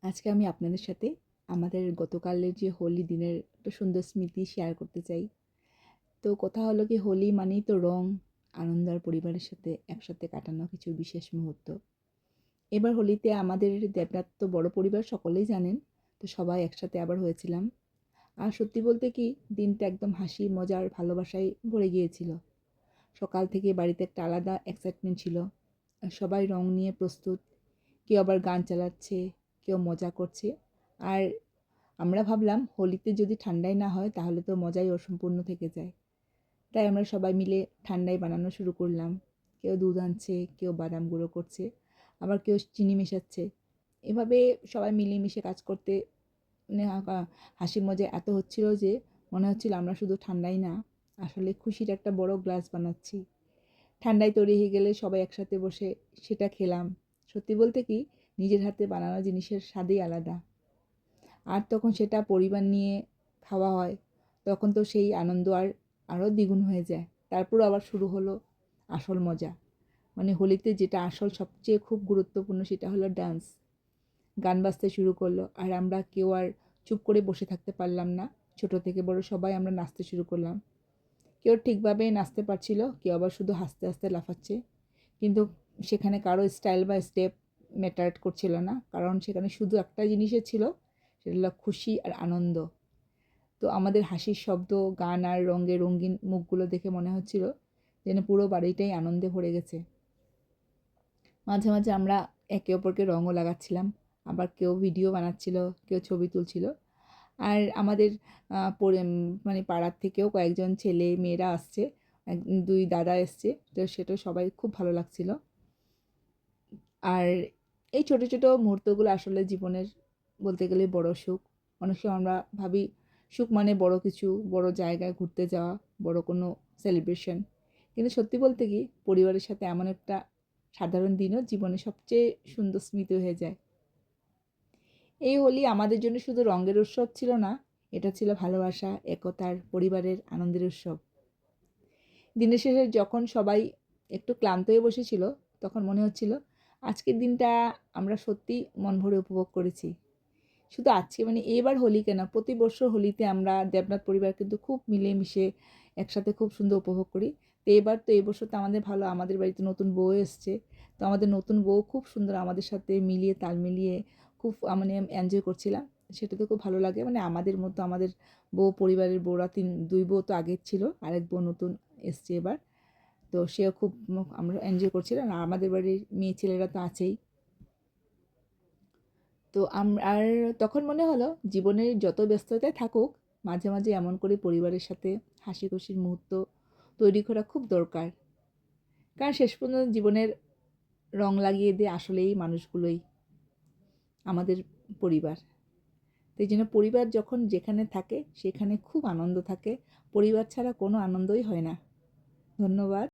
আজকে আমি আপনাদের সাথে আমাদের গতকালের যে হোলি দিনের একটা সুন্দর স্মৃতি শেয়ার করতে চাই। তো কথা হলো কি, হোলি মানেই তো রং, আনন্দ আর পরিবারের সাথে একসাথে কাটানো কিছু বিশেষ মুহূর্ত। এবার হোলিতে আমাদের দেবনাথ তো বড় পরিবার, সকলেই জানেন। তো সবাই একসাথে আবার হয়েছিলাম। আর সত্যি বলতে কি, দিনটা একদম হাসি মজার ভালোবাসায় ভরে গিয়েছিল। সকাল থেকে বাড়িতে একটা আলাদা এক্সাইটমেন্ট ছিল। আর সবাই রং নিয়ে প্রস্তুত, কেউ আবার গান চালাচ্ছে, কেউ মজা করছে। আর আমরা ভাবলাম হোলিতে যদি ঠান্ডাই না হয় তাহলে তো মজাই অসম্পূর্ণ থেকে যায়। তাই আমরা সবাই মিলে ঠান্ডাই বানানো শুরু করলাম। কেউ দুধ আনছে, কেউ বাদাম গুঁড়ো করছে, আবার কেউ চিনি মেশাচ্ছে। এভাবে সবাই মিলেমিশে কাজ করতে মানে হাসি মজা এত হচ্ছিল যে মনে হচ্ছিল আমরা শুধু ঠান্ডাই না, আসলে খুশির একটা বড় গ্লাস বানাচ্ছি। ঠান্ডায় তৈরি হয়ে গেলে সবাই একসাথে বসে সেটা খেলাম। সত্যি বলতে কি, নিজের হাতে বানানো জিনিসের স্বাদই আলাদা। আর তখন সেটা পরিবার নিয়ে খাওয়া হয়, তখন তো সেই আনন্দ আরও দ্বিগুণ হয়ে যায়। তারপর আবার শুরু হলো আসল মজা। মানে হোলিতে যেটা আসল সবচেয়ে খুব গুরুত্বপূর্ণ সেটা হলো ডান্স। গান বাজতে শুরু করলো আর আমরা কেউ আর চুপ করে বসে থাকতে পারলাম না। ছোট থেকে বড় সবাই আমরা নাচতে শুরু করলাম। কেউ ঠিকভাবে নাচতে পারছিল, কেউ আবার শুধু হাসতে হাসতে লাফাচ্ছে। কিন্তু সেখানে কারো স্টাইল বা স্টেপ ম্যাটার করছিল না, কারণ সেখানে শুধু একটা জিনিসের ছিল, সেটা হলো খুশি আর আনন্দ। তো আমাদের হাসির শব্দ, গান আর রঙে রঙিন মুখগুলো দেখে মনে হচ্ছিল যেন পুরো বাড়িটাই আনন্দে ভরে গেছে। মাঝে মাঝে আমরা একে অপরকে রঙও লাগাচ্ছিলাম, আবার কেউ ভিডিও বানাচ্ছিল, কেউ ছবি তুলছিল। আর আমাদের মানে পাড়ার থেকেও কয়েকজন ছেলে মেয়েরা আসছে, দুই দাদা এসছে, তো সেটা সবাই খুব ভালো লাগছিল। আর এই ছোট ছোট মুহূর্তগুলো আসলে জীবনের বলতে গেলে বড় সুখ। অনেক সময় আমরা ভাবি সুখ মানে বড় কিছু, বড় জায়গায় ঘুরতে যাওয়া, বড় কোনো সেলিব্রেশন। কিন্তু সত্যি বলতে কি, পরিবারের সাথে এমন একটা সাধারণ দিনও জীবনে সবচেয়ে সুন্দর স্মৃতি হয়ে যায়। এই হোলি আমাদের জন্য শুধু রঙের উৎসব ছিল না, এটা ছিল ভালোবাসা, একতার, পরিবারের আনন্দের উৎসব। দিনের শেষে যখন সবাই একটু ক্লান্ত হয়ে বসেছিল, তখন মনে হচ্ছিল আজকের দিনটা আমরা সত্যি মন ভরে উপভোগ করেছি। শুধু আজকে মানে এবার হোলি কেন, প্রতি বছর হোলিতে আমরা দেবনাথ পরিবার কিন্তু খুব মিলেমিশে একসাথে খুব সুন্দর উপভোগ করি। তো এবার তো এই বছর তো আমাদের ভালো, আমাদের বাড়িতে নতুন বউ এসছে। তো আমাদের নতুন বউ খুব সুন্দর আমাদের সাথে মিলিয়ে তাল মিলিয়ে খুব মানে এনজয় করছিলাম। সেটা তো খুব ভালো লাগে, মানে আমাদের মতো আমাদের বউ পরিবারের বউরা দুই বউ তো আগের ছিল, আরেক বউ নতুন এসছে এবার। তো সেও খুব আমরা এনজয় করছিলাম, আর আমাদের বাড়ির মেয়ে ছেলেরা তো আছেই। তো আর তখন মনে হলো জীবনের যত ব্যস্ততায় থাকুক, মাঝে মাঝে এমন করে পরিবারের সাথে হাসি খুশির মুহূর্ত তৈরি করা খুব দরকার। কারণ শেষ পর্যন্ত জীবনের রং লাগিয়ে দেয় আসলে এই মানুষগুলোই, আমাদের পরিবার। তাই জন্য পরিবার যখন যেখানে থাকে সেখানে খুব আনন্দ থাকে। পরিবার ছাড়া কোনো আনন্দই হয় না। ধন্যবাদ।